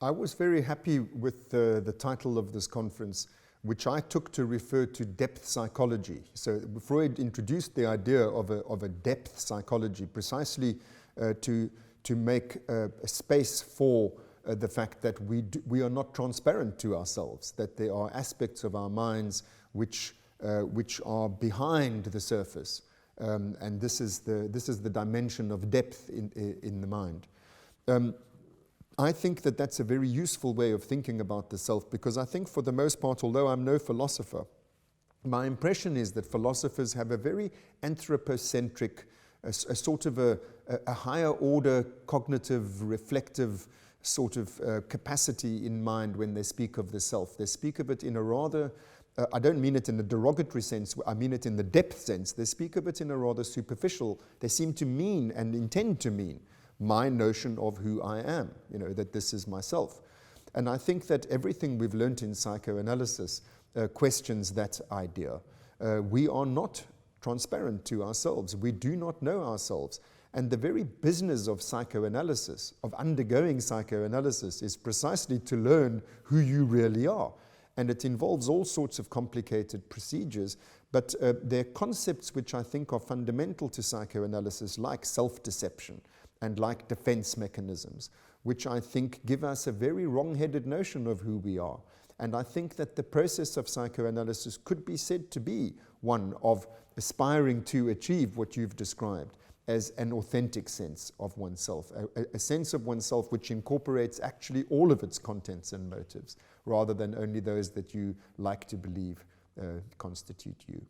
I was very happy with the title of this conference, which I took to refer to depth psychology. So Freud introduced the idea of a depth psychology precisely to make a space for the fact that we are not transparent to ourselves, that there are aspects of our minds which are behind the surface. And this is the dimension of depth in the mind. I think that that's a very useful way of thinking about the self, because I think for the most part, although I'm no philosopher, my impression is that philosophers have a very anthropocentric, a sort of a higher order cognitive, reflective sort of capacity in mind when they speak of the self. They speak of it in a rather, I don't mean it in a derogatory sense, I mean it in the depth sense. They speak of it in a rather superficial, they seem to mean and intend to mean my notion of who I am, that this is myself. And I think that everything we've learned in psychoanalysis questions that idea. We are not transparent to ourselves. We do not know ourselves. And the very business of psychoanalysis, of undergoing psychoanalysis, is precisely to learn who you really are. And it involves all sorts of complicated procedures, but there are concepts which I think are fundamental to psychoanalysis, like self-deception and like defense mechanisms, which I think give us a very wrong-headed notion of who we are. And I think that the process of psychoanalysis could be said to be one of aspiring to achieve what you've described as an authentic sense of oneself, a sense of oneself which incorporates actually all of its contents and motives, rather than only those that you like to believe constitute you.